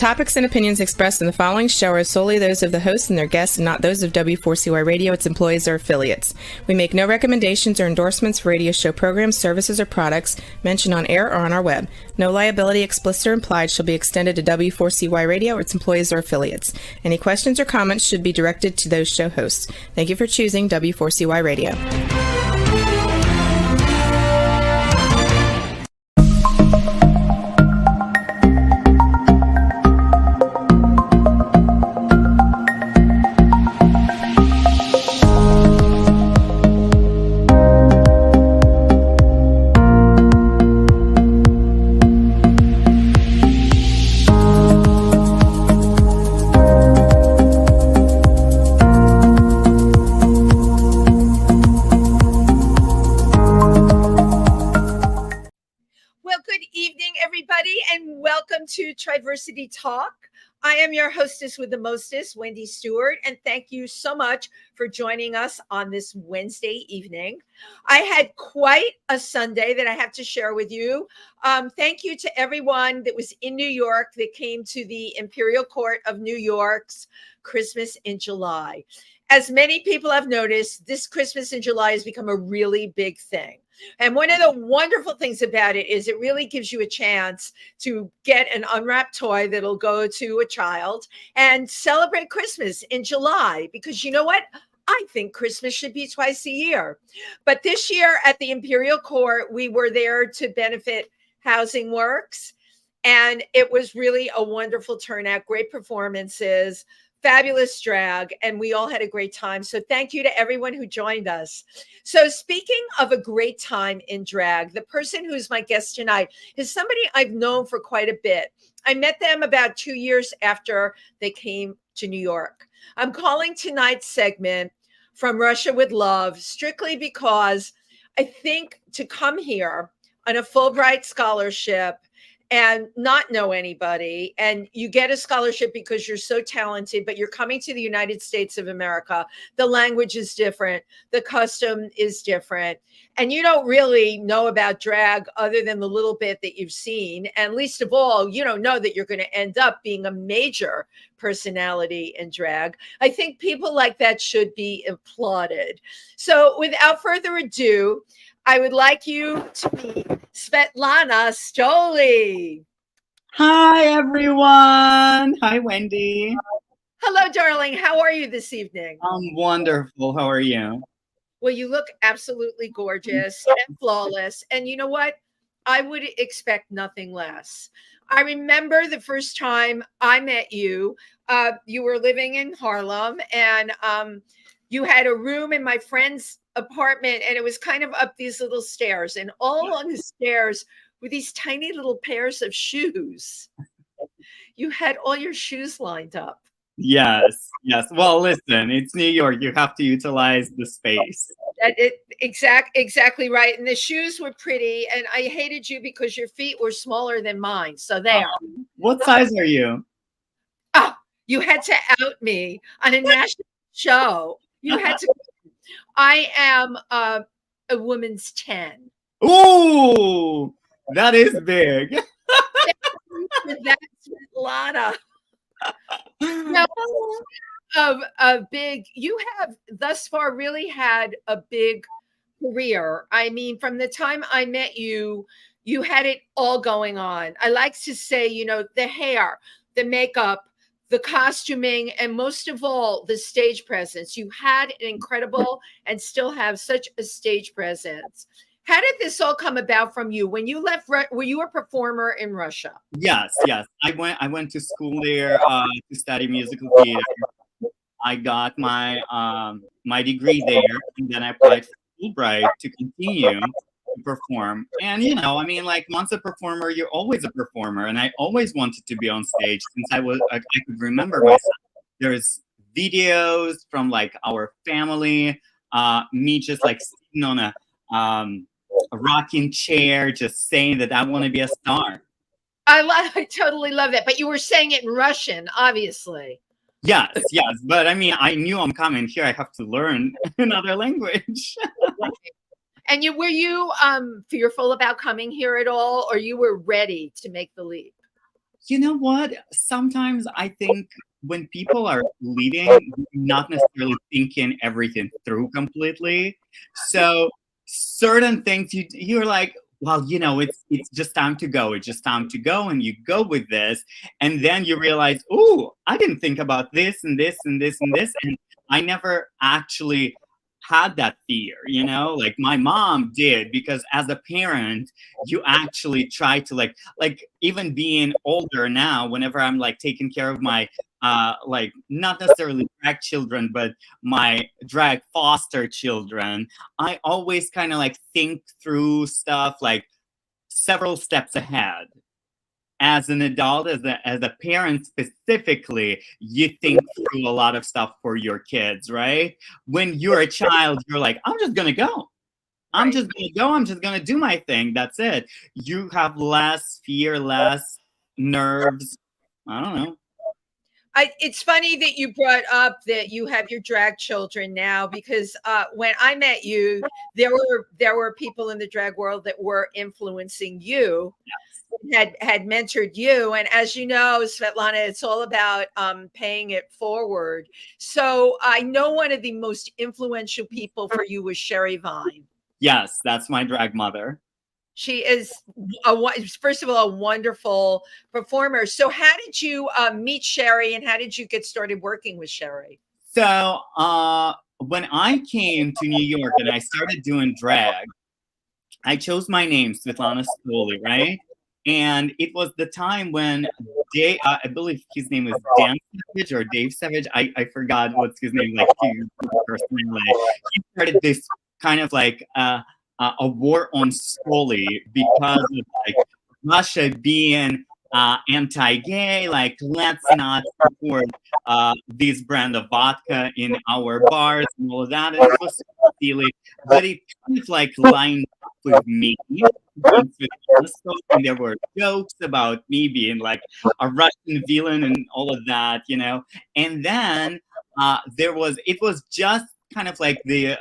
topics and opinions expressed in the following show are solely those of the host and their guests and not those of W4CY Radio, its employees, or affiliates. We make no recommendations or endorsements for radio show programs, services, or products mentioned on air or on our web. No liability, explicit or implied, shall be extended to W4CY Radio or its employees or affiliates. Any questions or comments should be directed to those show hosts. Thank you for choosing W4CY Radio. To Triversity Talk. I am your hostess with the mostest, Wendy Stewart, and thank you so much for joining us on this Wednesday evening. I had quite a Sunday that I have to share with you. Thank you to everyone that was in New York that came to the Imperial Court of New York's Christmas in July. As many people have noticed, this Christmas in July has become a really big thing. And one of the wonderful things about it is it really gives you a chance to get an unwrapped toy that'll go to a child and celebrate Christmas in July. Because you know what? I think Christmas should be twice a year. But this year at the Imperial Court, we were there to benefit Housing Works. And it was really a wonderful turnout, great performances, fabulous drag, and we all had a great time. So thank you to everyone who joined us. So speaking of a great time in drag, the person who's my guest tonight is somebody I've known for quite a bit. I met them about 2 years after they came to New York. I'm calling tonight's segment From Russia with Love, strictly because I think to come here on a Fulbright scholarship and not know anybody, and you get a scholarship because you're so talented, but you're coming to the United States of America. The language is different. The custom is different. And you don't really know about drag other than the little bit that you've seen. And least of all, you don't know that you're going to end up being a major personality in drag. I think people like that should be applauded. So without further ado, I would like you to meet Svetlana Stoli. Hi, everyone. Hi, Wendy. Hello, darling. How are you this evening? I'm wonderful. How are you? Well, you look absolutely gorgeous and flawless. And you know what? I would expect nothing less. I remember the first time I met you, you were living in Harlem, and you had a room in my friend's apartment, and it was kind of up these little stairs, and all along the stairs were these tiny little pairs of shoes. You had all your shoes lined up. Yes. Well, listen, it's New York. You have to utilize the space. Exactly right. And the shoes were pretty, and I hated you because your feet were smaller than mine. So there. What size are you? Oh, you had to out me on a national show. You had to. I am a woman's 10. Ooh, that is big. That's Svetlana. Now, of a big, you have thus far really had a big career. I mean, from the time I met you, you had it all going on. I like to say, you know, the hair, the makeup, the costuming, and most of all, the stage presence. You had an incredible and still have such a stage presence. How did this all come about from you? When you left, were you a performer in Russia? Yes. I went to school there to study musical theater. I got my my degree there, and then I applied for Fulbright to continue to perform. And you know, I mean, like, once a performer, you're always a performer. And I always wanted to be on stage since I could remember myself. There's videos from like our family, me just like sitting on a rocking chair, just saying that I want to be a star. I totally love that. But you were saying it in Russian, obviously. Yes. But I mean, I knew I'm coming here. I have to learn another language. And were you fearful about coming here at all, or you were ready to make the leap? You know what? Sometimes I think when people are leading, not necessarily thinking everything through completely. So certain things you're like, well, it's just time to go. It's just time to go, and you go with this, and then you realize, oh, I didn't think about this and this and this and this, and I never actually had that fear, like my mom did, because as a parent, you actually try to like even being older now, whenever I'm like taking care of my like not necessarily drag children, but my drag foster children, I always kind of like think through stuff like several steps ahead. As an adult, as a parent specifically, you think through a lot of stuff for your kids, right? When you're a child, you're like, I'm just gonna go. I'm Right. just gonna go. I'm just gonna do my thing. That's it. You have less fear, less nerves. I don't know. It's funny that you brought up that you have your drag children now, because when I met you, there were people in the drag world that were influencing you, had mentored you, and as you know, Svetlana, it's all about paying it forward. So I know one of the most influential people for you was Sherry Vine. Yes, that's my drag mother. She is first of all a wonderful performer. So how did you meet Sherry, and how did you get started working with Sherry? So when I came to New York and I started doing drag, I chose my name, Svetlana Stoli, right? And it was the time when I believe his name is Dan Savage or Dave Savage. I forgot what's his name, like personally. He started this kind of like a war on Stoli because of like Russia being anti-gay, like let's not support this brand of vodka in our bars and all of that. And it was so silly, but it kind of like lined up with me. And there were jokes about me being like a Russian villain and all of that, And then it was just kind of like the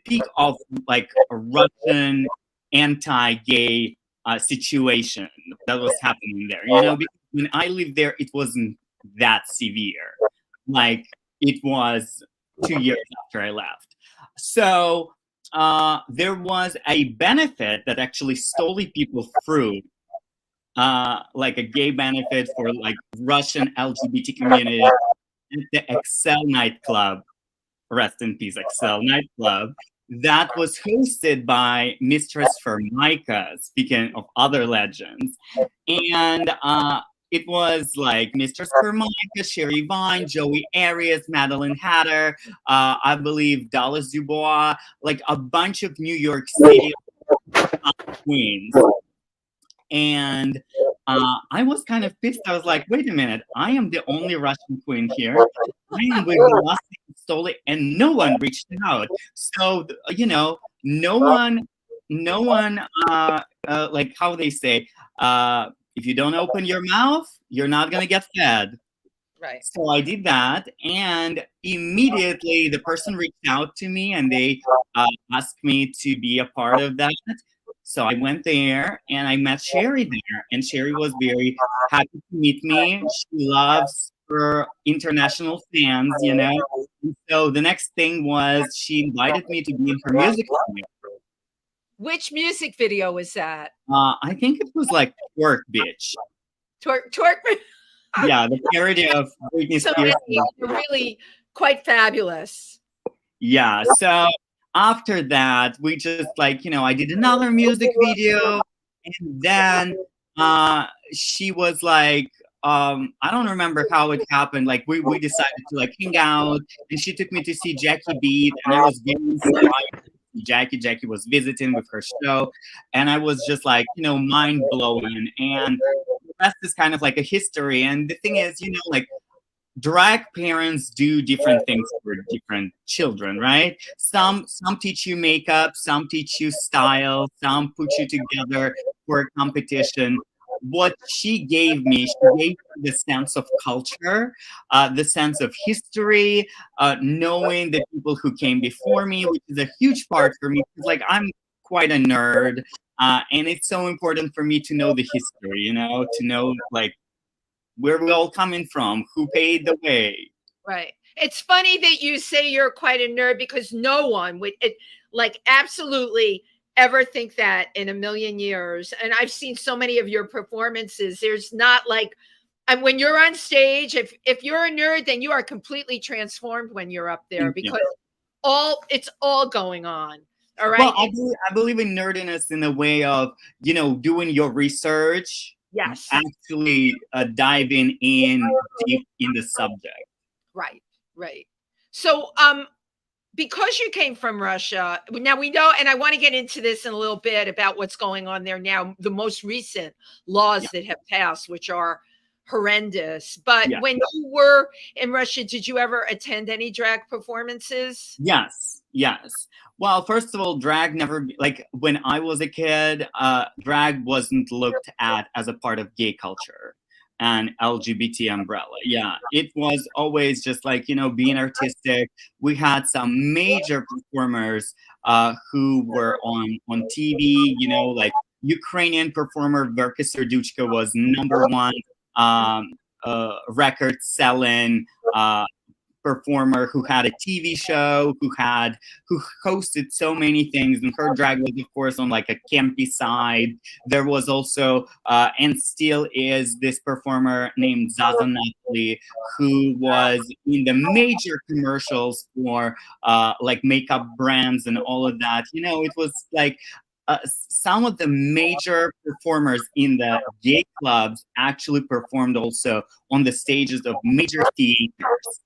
peak of like a Russian anti-gay situation that was happening there, because when I lived there, it wasn't that severe. Like it was 2 years after I left. So there was a benefit that actually Stoli people threw, like a gay benefit for like Russian LGBT community at the Excel nightclub. Rest in peace, Excel nightclub. That was hosted by Mistress Formica, speaking of other legends. And it was like Mistress Formica, Sherry Vine, Joey Arias, Madeline Hatter, I believe Dallas Dubois, like a bunch of New York City queens. And I was kind of pissed. I was like, wait a minute, I am the only Russian queen here. I am with the last Stoli, and no one reached out. So, no one, like how they say, if you don't open your mouth, you're not going to get fed. Right. So I did that, and immediately the person reached out to me, and they asked me to be a part of that. So I went there and I met Sherry there, and Sherry was very happy to meet me. She loves her international fans, And so the next thing was she invited me to be in her music video. Which music video was that? I think it was like Twerk Bitch. Twerk. Yeah, the parody of Britney Spears. They're really quite fabulous. Yeah, so after that, we just I did another music video, and then she was like, I don't remember how it happened. Like we decided to like hang out, and she took me to see Jackie Beat, and I was very inspired. Jackie was visiting with her show, and I was just like, mind blowing. And the rest is kind of like a history. And the thing is, like drag parents do different things for different children, right? Some teach you makeup, some teach you style, some put you together for a competition. What she gave me the sense of culture, the sense of history, knowing the people who came before me, which is a huge part for me. Because I'm quite a nerd, and it's so important for me to know the history, to know like where we all coming from, who paved the way. Right. It's funny that you say you're quite a nerd, because no one would absolutely ever think that in a million years. And I've seen so many of your performances. There's not like, and when you're on stage, if you're a nerd, then you are completely transformed when you're up there, because it's all going on. All right. Well, I believe in nerdiness in the way of, doing your research. Yes. Actually diving in deep in the subject. Right. Right. So, because you came from Russia, now we know, and I want to get into this in a little bit about what's going on there now, the most recent laws that have passed, which are horrendous. But when you were in Russia, did you ever attend any drag performances? Yes. Well, first of all, drag never, like when I was a kid, drag wasn't looked at as a part of gay culture and LGBT umbrella. Yeah, it was always just like, being artistic. We had some major performers who were on TV, like Ukrainian performer Verka Serduchka was #1 record selling performer who had a TV show, who hosted so many things, and her drag was, of course, on like a campy side. There was also and still is this performer named Zaza Napoli, who was in the major commercials for like makeup brands and all of that. It was like some of the major performers in the gay clubs actually performed also on the stages of major theaters.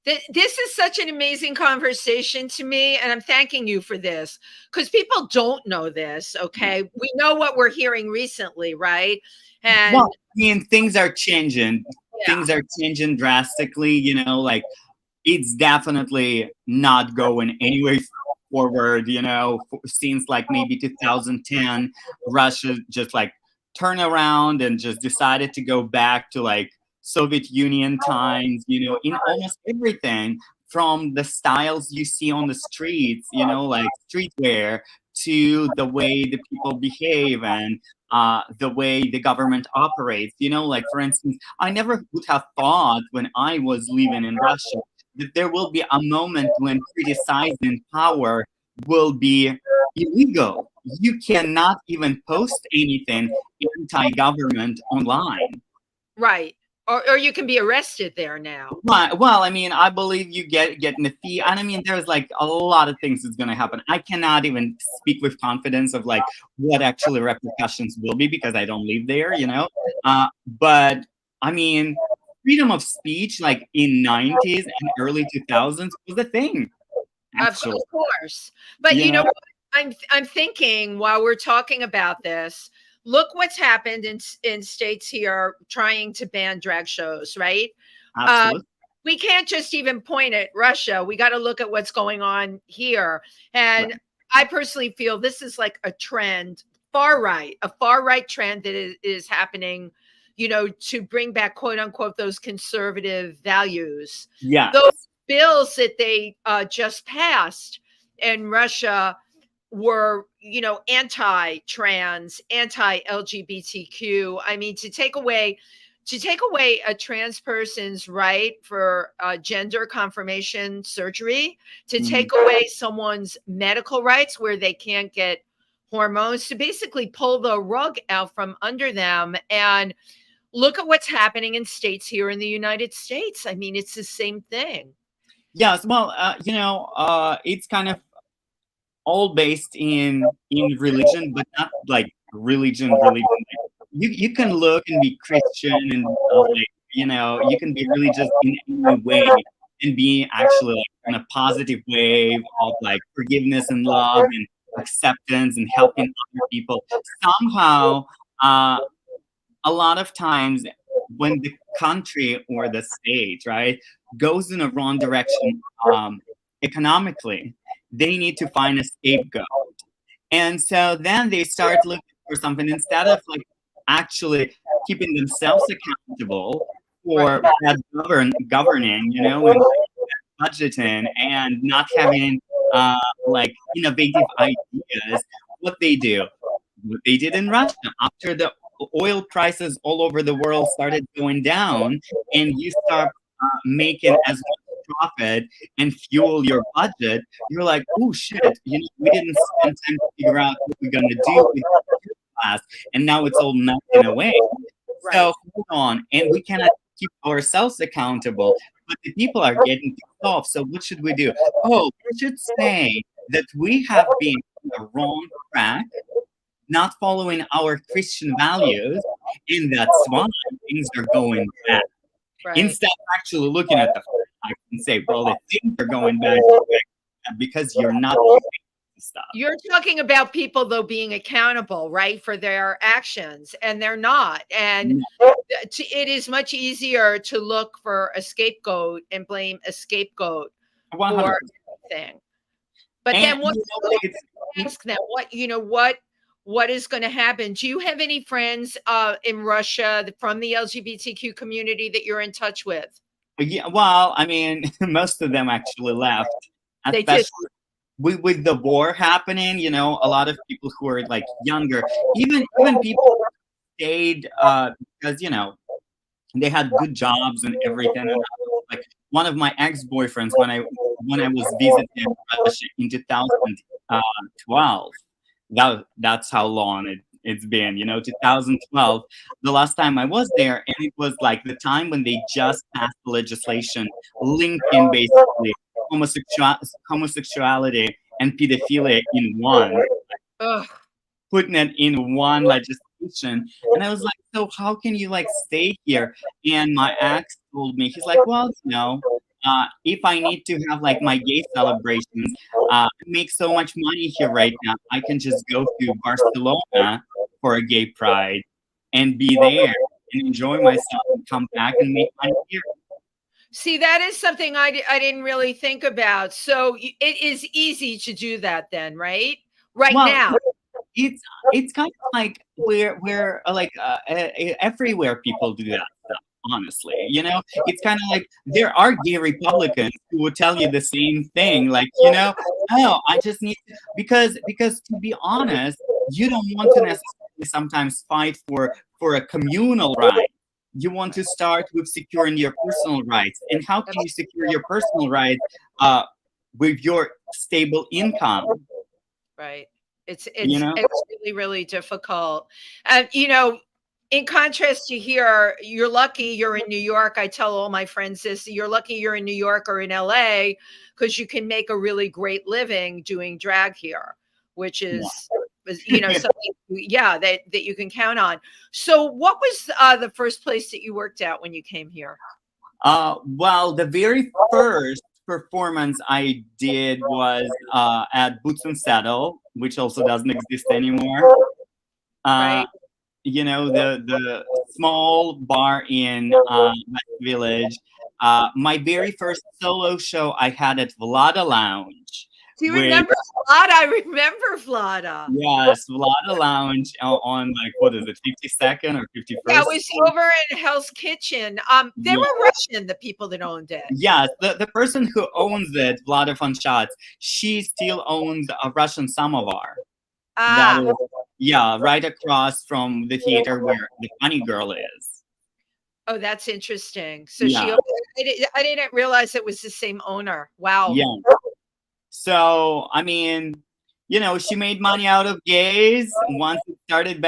This is such an amazing conversation to me, and I'm thanking you for this, because people don't know this. Okay, we know what we're hearing recently, right? And well, I mean, things are changing. Things are changing drastically. Like it's definitely not going anywhere forward. Since like maybe 2010, Russia just like turned around and just decided to go back to like Soviet Union times, in almost everything, from the styles you see on the streets, like streetwear, to the way the people behave and the way the government operates. Like for instance, I never would have thought when I was living in Russia that there will be a moment when criticizing power will be illegal. You cannot even post anything anti-government online. Right. Or you can be arrested there now. Well, I mean, I believe you getting a fee, and I mean, there's like a lot of things that's going to happen. I cannot even speak with confidence of like what actually repercussions will be, because I don't live there, But I mean, freedom of speech, like in 90s and early 2000s, was a thing. Actually. Of course, but you know what? I'm thinking while we're talking about this. Look what's happened in states here trying to ban drag shows, right? Absolutely. We can't just even point at Russia. We got to look at what's going on here. And I personally feel this is like a trend, a far right trend that is happening, to bring back, quote unquote, those conservative values. Yeah. Those bills that they just passed in Russia were, anti-trans, anti-LGBTQ. I mean, to take away a trans person's right for gender confirmation surgery, to take away someone's medical rights where they can't get hormones, to basically pull the rug out from under them. And look at what's happening in states here in the United States. I mean, it's the same thing. Yes. Well, it's kind of all based in religion, but not like religion. You can look and be Christian and you can be religious in any way and be actually like in a positive way of like forgiveness and love and acceptance and helping other people. Somehow, a lot of times when the country or the state, right, goes in a wrong direction economically, they need to find a scapegoat. And so then they start looking for something instead of like actually keeping themselves accountable for bad governing, and budgeting and not having like innovative ideas. what they do. What they did in Russia after the oil prices all over the world started going down, and you start making as much profit and fuel your budget. You're like, oh shit, we didn't spend time to figure out what we're gonna do with the class, and now it's all melting away. Right. So hold on, and we cannot keep ourselves accountable, but the people are getting pissed off. So what should we do? Oh, we should say that we have been on the wrong track, not following our Christian values, and that's why things are going bad. Right. Instead of actually looking at the facts and say, well, the things are going bad because you're not doing stuff. You're talking about people, though, being accountable, right, for their actions, and they're not. And it is much easier to look for a scapegoat and blame a scapegoat 100%. for everything. But And then what is going to happen? Do you have any friends in Russia from the LGBTQ community that you're in touch with? Yeah, well, I mean, most of them actually left. They did. With the war happening, a lot of people who are like younger, even people stayed because they had good jobs and everything. And like one of my ex-boyfriends when I was visiting Russia in 2012. That's how long it's been, 2012, the last time I was there, and it was like the time when they just passed the legislation linking basically homosexuality and pedophilia in one, putting it in one legislation. And I was like, so how can you like stay here? And my ex told me, he's like, well, if I need to have like my gay celebrations, make so much money here right now, I can just go to Barcelona for a gay pride and be there and enjoy myself and come back and make money here. See, that is something I didn't really think about. So it is easy to do that then, right? Now. It's kind of like we're like everywhere people do that stuff. Honestly, it's kind of like there are gay Republicans who will tell you the same thing. Like, oh, I just need to, because to be honest, you don't want to necessarily sometimes fight for a communal right. You want to start with securing your personal rights. And how can you secure your personal rights with your stable income? Right. It's really, really difficult. And, in contrast to here, you're lucky you're in New York. I tell all my friends this, you're lucky you're in New York or in LA because you can make a really great living doing drag here, which is, something, that you can count on. So what was the first place that you worked at when you came here? Well, the very first performance I did was at Boots and Saddle, which also doesn't exist anymore. Right. The small bar in West Village. My very first solo show I had at Vlada Lounge. Do you remember Vlada? I remember Vlada. Yes, Vlada Lounge on like, what is it, 52nd or 51st? Yeah, it was over in Hell's Kitchen. They were Russian, the people that owned it. Yes, the person who owns it, Vlada von Schatz, she still owns a Russian samovar. Right across from the theater where the Funny Girl is. Oh, that's interesting. So I didn't realize it was the same owner. Wow. Yeah. So, I mean, she made money out of gays. Once it started,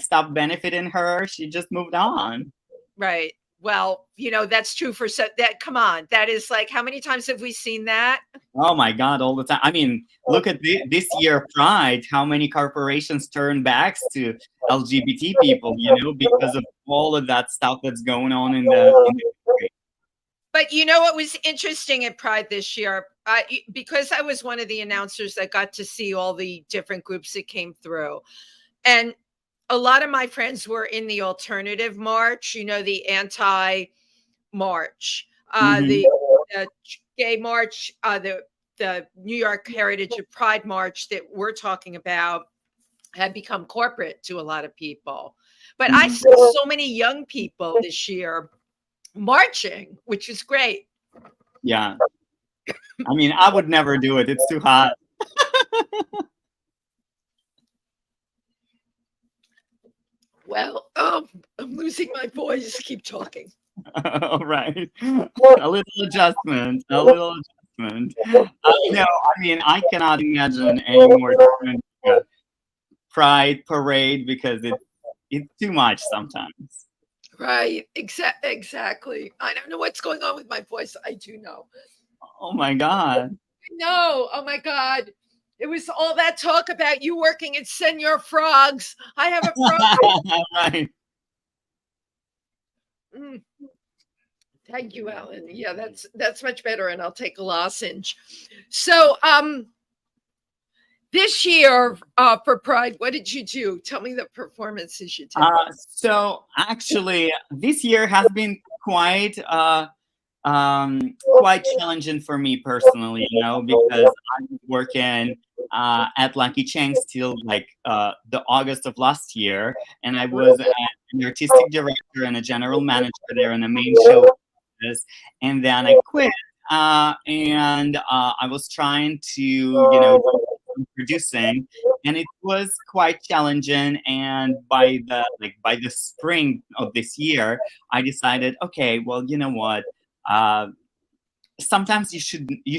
stopped benefiting her, she just moved on. Right. Well, that's true for that. Come on. That is like, how many times have we seen that? Oh my God, all the time. I mean, look at this year Pride, how many corporations turn backs to LGBT people, because of all of that stuff that's going on in the country. But what was interesting at Pride this year, because I was one of the announcers that got to see all the different groups that came through. And a lot of my friends were in the alternative march, the anti-march, the gay march, the New York Heritage of Pride March that we're talking about had become corporate to a lot of people. But I saw so many young people this year marching, which is great. Yeah. I mean, I would never do it. It's too hot. I'm losing my voice. Keep talking. All right. A little adjustment. A little adjustment. No, I mean, I cannot imagine any more different pride parade because it's too much sometimes. Right. Exactly. I don't know what's going on with my voice. I do know. Oh my God. No. Oh my God. It was all that talk about you working at Senor Frogs. I have a frog. Right. Mm. Thank you, Alan. Yeah, that's much better, and I'll take a lozenge. So, this year for Pride, what did you do? Tell me the performances you did. So actually, this year has been quite challenging for me personally, because I'm working at Lucky Chang's till like the August of last year, and I was an artistic director and a general manager there in a main show, and then I quit, and I was trying to, do producing, and it was quite challenging. And by the spring of this year, I decided, okay, well, you know what? Sometimes you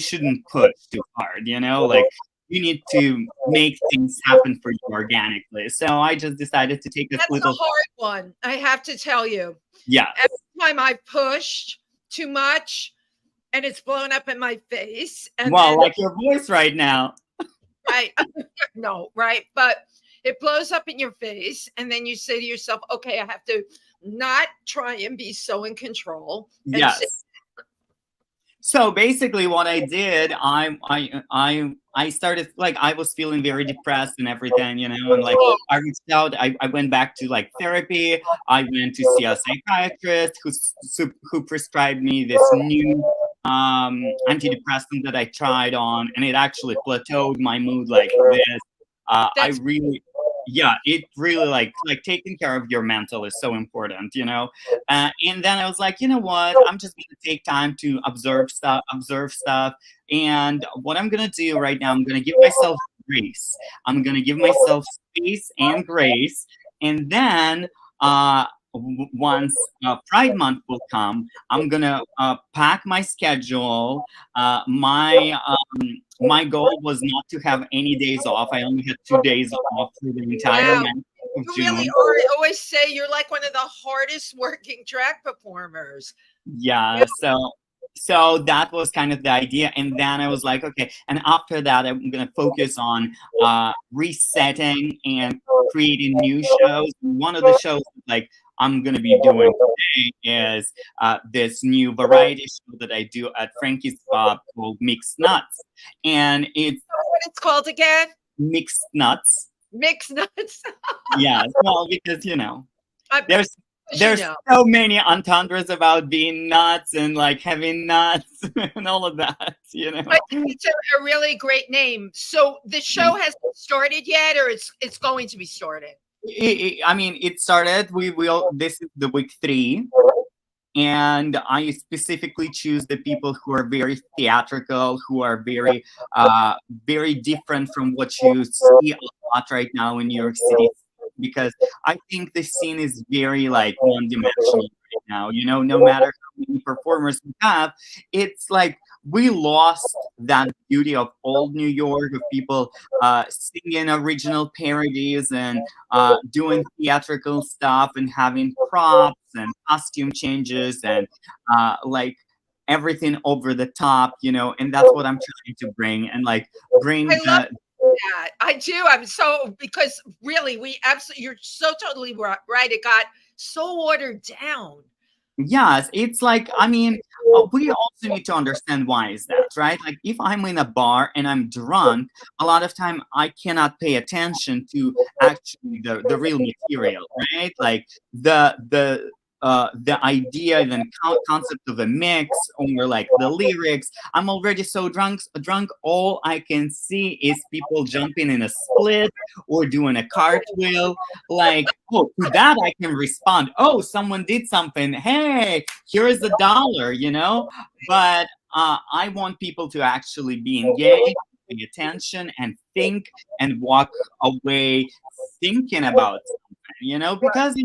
shouldn't push too hard, like you need to make things happen for you organically. So I just decided to take That's a hard one, I have to tell you. Yeah. Every time I pushed too much and it's blown up in my face. And well, like your voice right now. Right. No, right. But it blows up in your face. And then you say to yourself, okay, I have to not try and be so in control. Yes. So basically what I did, I started, like, I was feeling very depressed and everything, and like I reached out, I went back to like therapy. I went to see a psychiatrist who prescribed me this new antidepressant that I tried on, and it actually plateaued my mood like this. It really like taking care of your mental is so important, and then I was like, you know what, I'm just gonna take time to observe stuff, and what I'm gonna do right now, I'm gonna give myself grace. I'm gonna give myself space and grace, and then once Pride Month will come, I'm gonna pack my schedule. My goal was not to have any days off. I only had 2 days off for the entire month of June. Really, I always say you're like one of the hardest working drag performers. Yeah, so that was kind of the idea, and then I was like, okay, and after that I'm gonna focus on resetting and creating new shows. One of the shows like I'm gonna be doing today is this new variety show that I do at Frankie's Pub called Mixed Nuts, and it's what it's called again? Mixed Nuts. Mixed Nuts. Yeah, well, because there's so many entendres about being nuts and like having nuts and all of that, But it's a really great name. So the show hasn't started yet, or it's going to be started? I mean, it started. This is the week 3, and I specifically choose the people who are very theatrical, who are very, very different from what you see a lot right now in New York City, because I think the scene is very like one-dimensional right now. No matter how many performers we have, it's like we lost that beauty of old New York, of people singing original parodies and doing theatrical stuff and having props and costume changes and like everything over the top, and that's what I'm trying to bring, and like bring that. I do. Because really, you're so totally right. It got so watered down. Yes, it's like, I mean, we also need to understand why is that, right? Like if I'm in a bar and I'm drunk, a lot of time I cannot pay attention to actually the real material, right? Like the idea and concept of a mix, or like the lyrics. I'm already so drunk. All I can see is people jumping in a split or doing a cartwheel. Like, oh, to that I can respond. Oh, someone did something. Hey, here's $1. But I want people to actually be engaged, pay attention, and think, and walk away thinking about something. Because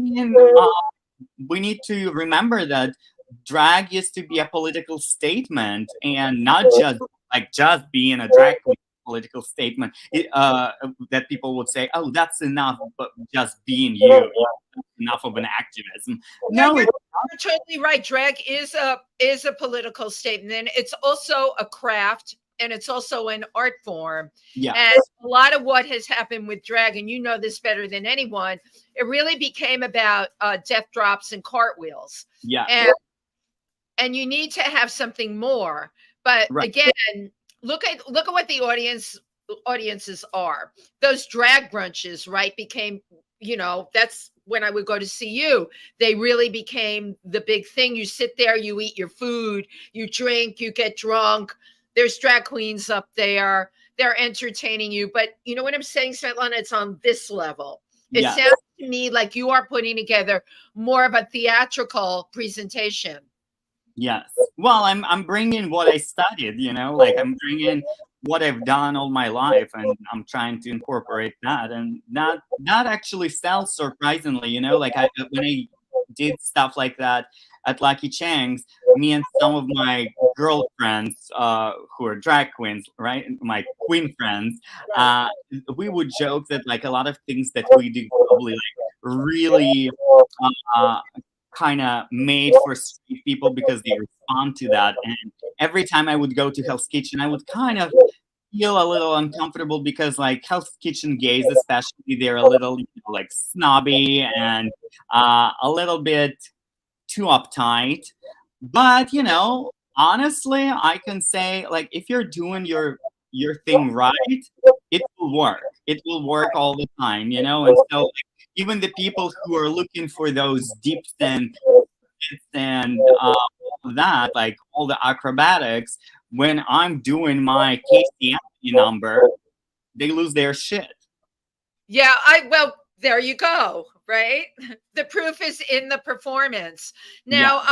we need to remember that drag used to be a political statement, and not just being a drag queen political statement. That people would say, oh, that's enough, but just being that's enough of an activism. Yeah, No, you're totally right. Drag is a political statement. It's also a craft, and it's also an art form. yeah, And a lot of what has happened with drag, and you know this better than anyone, it really became about death drops and cartwheels. yeah, And you need to have something more. But right, again, look at what the audiences are. Those drag brunches, right, became, that's when I would go to see you. They really became the big thing. You sit there, you eat your food, you drink, you get drunk. There's drag queens up there. They're entertaining you. But you know what I'm saying, Svetlana? It's on this level. It yeah. sounds to me like you are putting together more of a theatrical presentation. Yes. Well, I'm bringing what I studied, like I'm bringing what I've done all my life, and I'm trying to incorporate that, and that actually sells surprisingly, like when I did stuff like that at Lucky Chang's, me and some of my girlfriends, who are drag queens, right, my queen friends, we would joke that like a lot of things that we do probably like really uh, kind of made for street people because they respond to that. And every time I would go to Hell's Kitchen, I would kind of feel a little uncomfortable because like Hell's Kitchen gays, especially, they're a little like snobby and a little bit too uptight. But honestly, I can say like if you're doing your thing right, it will work. It will work all the time, and so even the people who are looking for those dips and that, like all the acrobatics, when I'm doing my Casey Anthony number, they lose their shit. Yeah, well, there you go, right? The proof is in the performance. Now,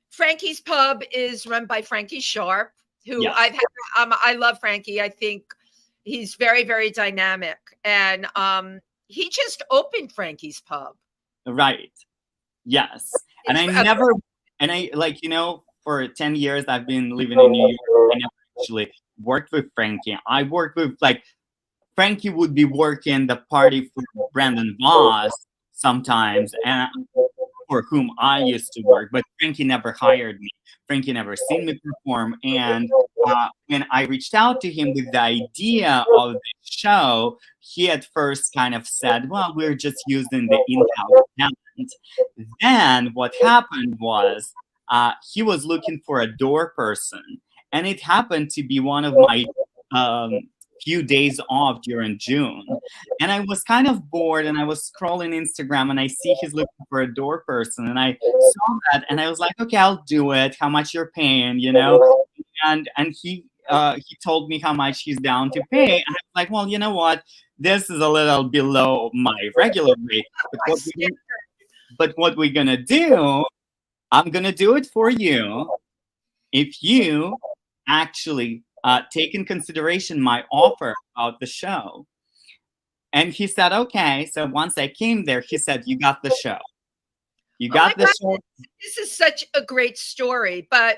Frankie's Pub is run by Frankie Sharp, who I've had. I love Frankie. I think he's very, very dynamic, and he just opened Frankie's Pub. Right. Yes. And for 10 years I've been living in New York. I never actually worked with Frankie. I worked with like Frankie would be working the party for Brandon Voss sometimes, and for whom I used to work, but Frankie never hired me. Frankie never seen me perform. And when I reached out to him with the idea of the show, he at first kind of said, well, we're just using the in-house talent. Then what happened was he was looking for a door person. And it happened to be one of my few days off during June. And I was kind of bored, and I was scrolling Instagram, and I see he's looking for a door person. And I saw that, and I was like, okay, I'll do it. How much you're paying, And he told me how much he's down to pay. And I was like, well, you know what? This is a little below my regular rate. But what we're going to do, I'm going to do it for you if you actually take in consideration my offer about the show. And he said, okay. So once I came there, he said, you got the show. You got the show. This is such a great story. But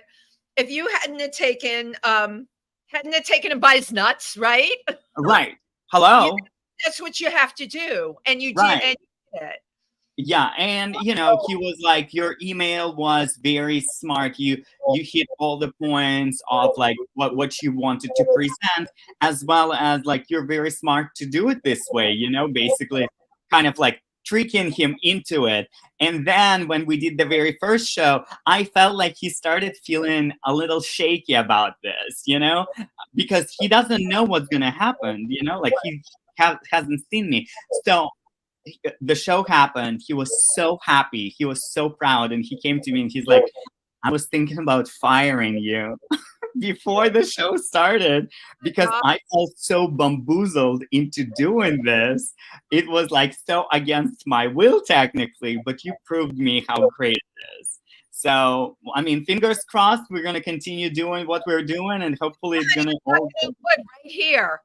if you hadn't taken him by his nuts, right? Right. Hello. That's what you have to do. And you right. did, and you did it. Yeah, and he was like, your email was very smart. You hit all the points of like what you wanted to present, as well as like you're very smart to do it this way, basically kind of like tricking him into it. And then when we did the very first show, I felt like he started feeling a little shaky about this, because he doesn't know what's gonna happen, like he hasn't seen me. So the show happened. He was so happy. He was so proud. And he came to me and he's like, I was thinking about firing you before the show started because I felt so bamboozled into doing this. It was like so against my will technically, but you proved me how great it is. So, I mean, fingers crossed, we're going to continue doing what we're doing, and hopefully it's going to all right here.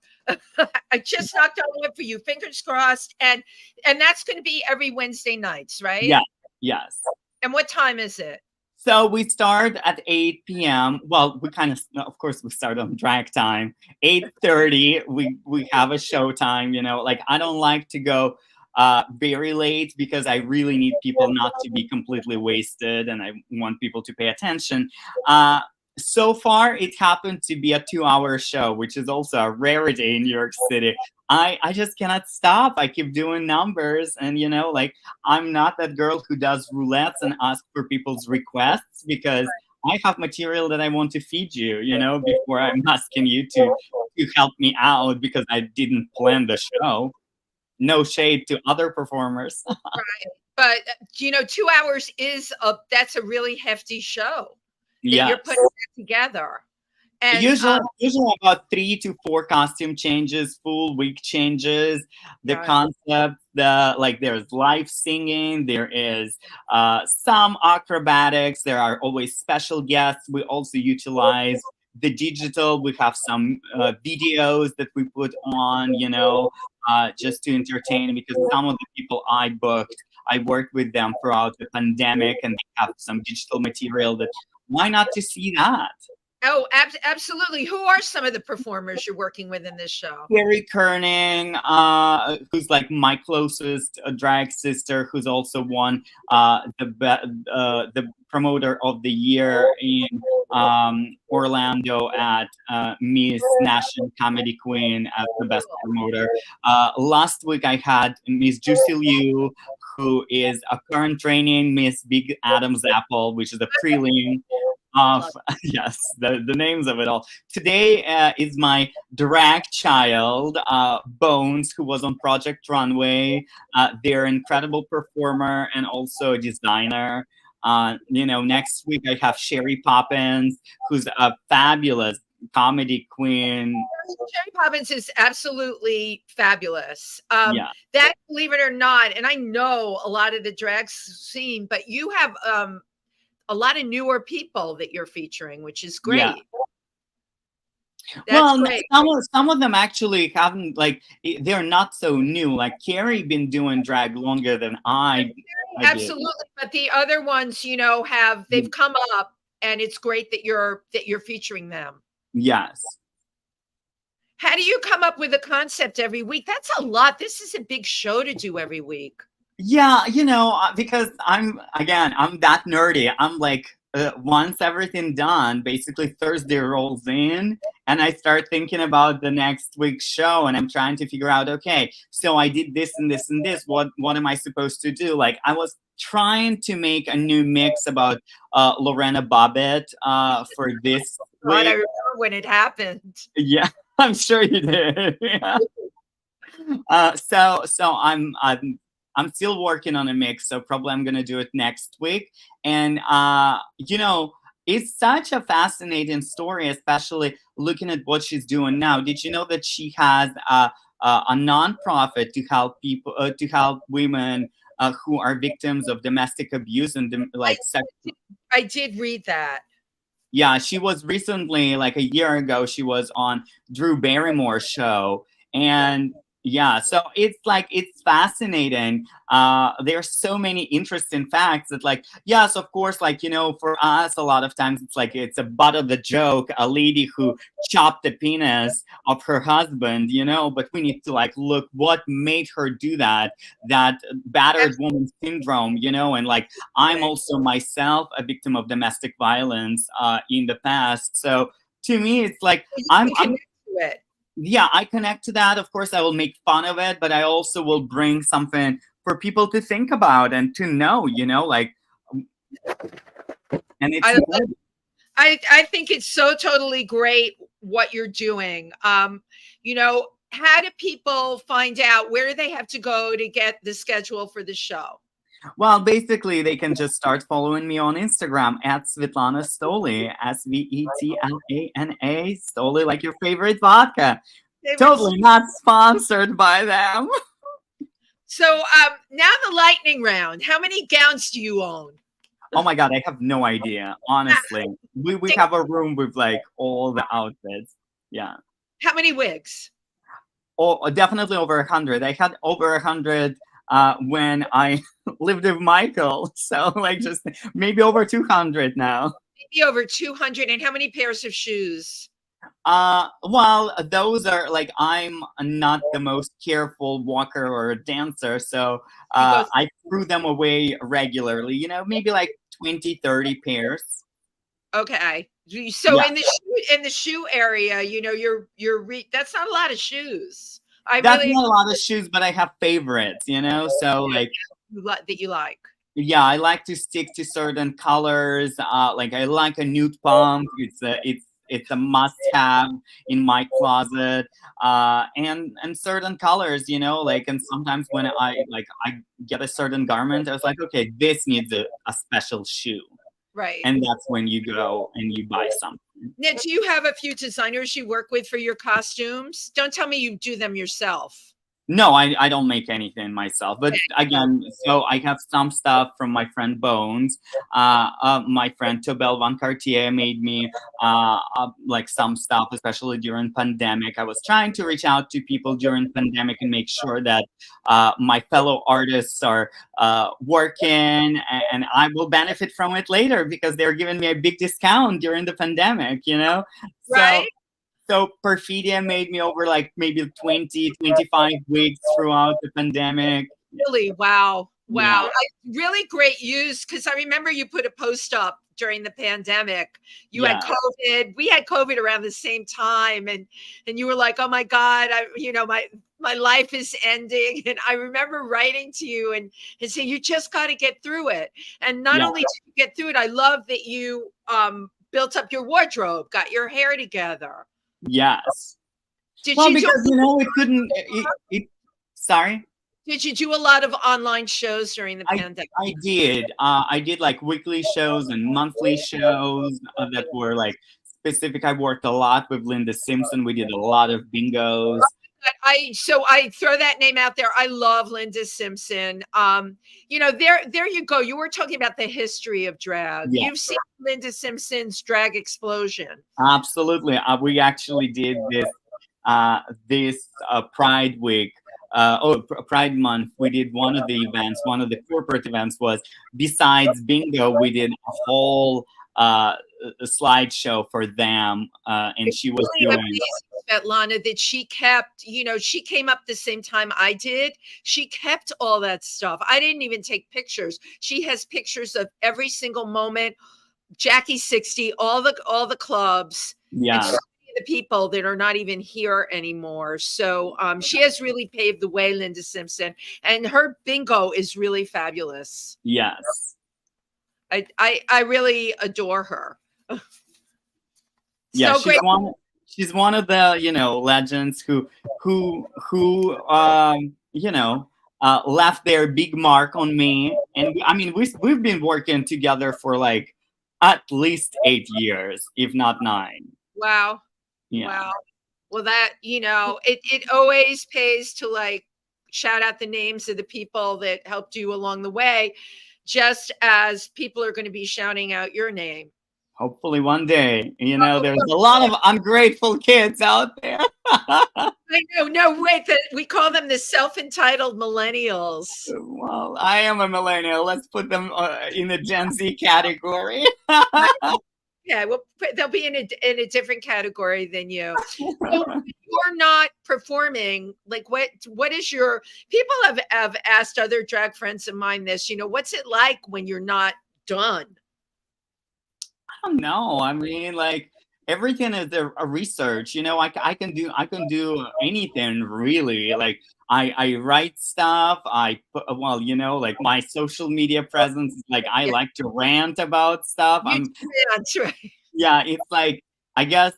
I just knocked on wood for you. Fingers crossed. And that's going to be every Wednesday nights, right? Yeah. Yes. And what time is it? So we start at 8 p.m. Well, we kind of course, we start on drag time. 8:30, we have a show time. Like I don't like to go very late because I really need people not to be completely wasted, and I want people to pay attention. So far, it happened to be a 2-hour show, which is also a rarity in New York City. I just cannot stop. I keep doing numbers, and like I'm not that girl who does roulettes and asks for people's requests because I have material that I want to feed you, before I'm asking you to help me out because I didn't plan the show. No shade to other performers. Right. But 2 hours that's a really hefty show that you're Yes. putting together. And Usually about 3 to 4 costume changes, full wig changes, the Right. concept, there's live singing, there is some acrobatics, there are always special guests. We also utilize the digital. We have some videos that we put on, just to entertain, because some of the people I booked, I worked with them throughout the pandemic, and they have some digital material that why not to see that? Oh, absolutely. Who are some of the performers you're working with in this show? Carrie Kerning, who's like my closest drag sister, who's also won the promoter of the year in Orlando at Miss National Comedy Queen as the best promoter. Last week I had Miss Juicy Liu, who is a current training Miss Big Adam's Apple, which is a prelim of yes, the names of it all. Today is my drag child, Bones, who was on Project Runway. They're an incredible performer and also a designer. Next week I have Sherry Poppins, who's a fabulous comedy queen. Sherry Poppins is absolutely fabulous. Yeah. That, believe it or not, and I know a lot of the drag scene, but you have a lot of newer people that you're featuring, which is great. Yeah. That's great. Some of them actually haven't, they're not so new. Like Carrie been doing drag longer than I absolutely did. But the other ones, they've come up, and it's great that you're featuring them. Yes. How do you come up with a concept every week? That's a lot. This is a big show to do every week. Yeah, because I'm that nerdy. I'm like, once everything done, basically Thursday rolls in, and I start thinking about the next week's show, and I'm trying to figure out, okay, so I did this and this and this. What am I supposed to do? Like, I was trying to make a new mix about Lorena Bobbitt for this week. I remember when it happened. Yeah, I'm sure you did. Yeah. So I'm still working on a mix, so probably I'm gonna do it next week. And it's such a fascinating story, especially looking at what she's doing now. Did you know that she has a nonprofit to help people, to help women who are victims of domestic abuse and I did read that. Yeah, she was recently, like a year ago, she was on Drew Barrymore's show, and yeah, so it's fascinating. There are so many interesting facts that, yes, of course, for us, a lot of times it's a butt of the joke, a lady who chopped the penis of her husband, but we need to look what made her do that battered woman syndrome, and I'm also myself a victim of domestic violence in the past. So to me, it's I'm connect to it. Yeah, I connect to that. Of course, I will make fun of it, but I also will bring something for people to think about and to know, and it's I think it's so totally great what you're doing. How do people find out? Where do they have to go to get the schedule for the show? Well, basically, they can just start following me on Instagram at Svetlana Stoli, Svetlana Stoli, like your favorite vodka. Totally not sponsored by them. So now the lightning round. How many gowns do you own? Oh my God, I have no idea. Honestly, we have a room with all the outfits. Yeah. How many wigs? Oh, definitely over 100. I had over 100 when I lived with Michael. So like just maybe over 200 now. Maybe over 200. And how many pairs of shoes? Well, those are like, I'm not the most careful walker or dancer, so You go, I threw them away regularly, maybe like 20, 30 pairs. okay. So Yeah, in the shoe area, that's not a lot of shoes. I that's really not a lot of shoes, but I have favorites, so like, that you like. yeah, I like to stick to certain colors. Like I like a nude pump. It's a must-have in my closet. And certain colors, like, and sometimes when I get a certain garment, I was like, okay, this needs a special shoe, Right. and that's when you go and you buy something. Now, do you have a few designers you work with for your costumes? Don't tell me you do them yourself. No, I don't make anything myself. But again, so I have some stuff from my friend Bones. My friend Tobel Van Cartier made me like some stuff, especially during pandemic. I was trying to reach out to people during pandemic and make sure that my fellow artists are working, and I will benefit from it later because they're giving me a big discount during the pandemic, Right? So Perfidia made me over like maybe 20, 25 weeks throughout the pandemic. Really? Wow. Yeah. Really great use, because I remember you put a post up during the pandemic. You had Yeah. COVID. We had COVID around the same time, and you were like, "Oh my God, my life is ending." And I remember writing to you and saying, "You just got to get through it." And not Yeah. only did you get through it, I love that you built up your wardrobe, got your hair together. Yes. Did Well, you because do, it couldn't. Sorry. did you do a lot of online shows during the pandemic? I did. I did like weekly shows and monthly shows that were like specific. I worked a lot with Linda Simpson. We did a lot of bingos. So I throw that name out there. I love Linda Simpson. There you go. You were talking about the history of drag. Yeah. You've seen Linda Simpson's drag explosion. Absolutely. We actually did this Pride week. Pride month. We did one of the events. One of the corporate events was, besides bingo, we did a whole slideshow for them, and she was doing. Svetlana, that she kept, she came up the same time I did. She kept all that stuff. I didn't even take pictures. She has pictures of every single moment. Jackie 60, all the clubs. Yeah. And the people that are not even here anymore. So she has really paved the way, Linda Simpson, and her bingo is really fabulous. Yes. I really adore her. Yeah, So great. She's one of the legends who left their big mark on me. And I mean, we've been working together for like at least 8 years, if not 9. Wow. Yeah. Wow. Well, that, it always pays to like shout out the names of the people that helped you along the way, just as people are going to be shouting out your name. Hopefully one day, there's a lot of ungrateful kids out there. I know. No, wait, we call them the self-entitled millennials. Well, I am a millennial. Let's put them in the Gen Z category. Yeah, well, they'll be in a different category than you. So you're not performing. Like, what is your? People have asked other drag friends of mine this. What's it like when you're not done? I don't know. I mean, like, everything is a research. I can do anything really. Like, I write stuff. Like my social media presence. Like, I like to rant about stuff. That's right. Yeah, it's like, I guess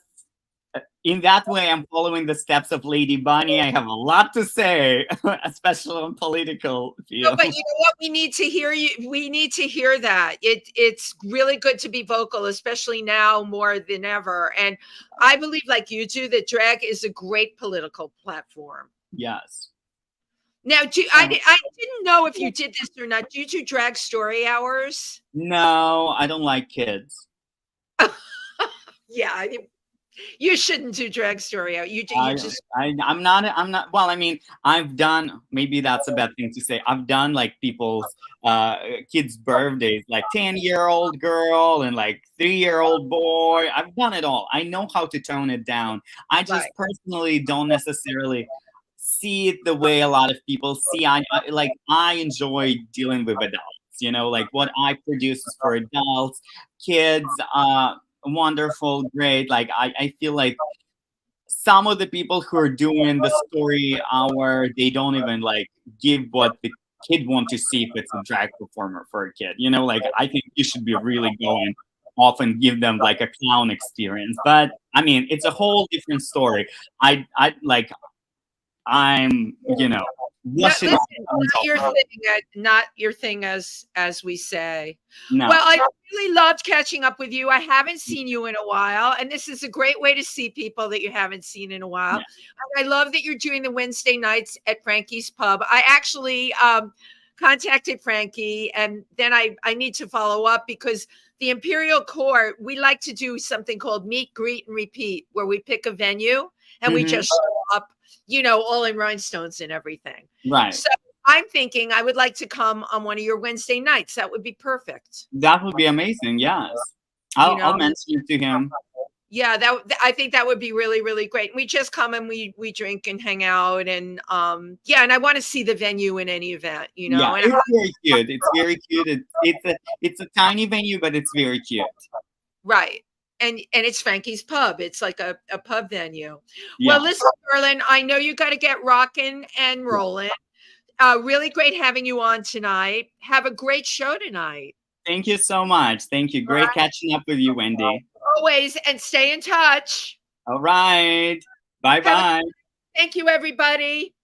in that way, I'm following the steps of Lady Bunny. I have a lot to say, especially on political field. No, but you know what? We need to hear you. We need to hear that. It's really good to be vocal, especially now more than ever. And I believe, like you do, that drag is a great political platform. Yes. Now, I didn't know if you did this or not. Do you do drag story hours? No, I don't like kids. Yeah. You shouldn't do drag story out. You just I'm not, well, I mean, I've done, maybe that's a bad thing to say. I've done like people's kids' birthdays, like 10-year-old girl and like 3-year-old boy. I've done it all. I know how to tone it down. I just Right. personally don't necessarily see it the way a lot of people see. I enjoy dealing with adults. You know, like what I produce is for adults, kids. Wonderful, great. Like I feel like some of the people who are doing the story hour, they don't even like give what the kid want to see if it's a drag performer for a kid. You know, like I think you should be really going off and give them like a clown experience. But I mean, it's a whole different story. I like I'm, you know, Not, washing off. listen, not your thing, not your thing, as we say. No. Well, I really loved catching up with you. I haven't seen you in a while, and this is a great way to see people that you haven't seen in a while. Yeah. And I love that you're doing the Wednesday nights at Frankie's Pub. I actually contacted Frankie, and then I need to follow up because the Imperial Court, we like to do something called meet, greet, and repeat, where we pick a venue and we just show up, you know, all in rhinestones and everything. Right. So I'm thinking I would like to come on one of your Wednesday nights. That would be perfect. That would be amazing. Yes. I'll mention it to him. Yeah, I think that would be really, really great. We just come and we drink and hang out, and yeah, and I want to see the venue in any event, you know. Yeah, and it's very cute. It's very cute. It's a tiny venue, but it's very cute. Right. And it's Frankie's Pub. It's like a pub venue. Yeah. Well, listen, Merlin, I know you got to get rocking and rolling. Really great having you on tonight. Have a great show tonight. Thank you so much. Thank you. Great catching up with you, Wendy. Always, and stay in touch. All right. Bye-bye. Thank you, everybody.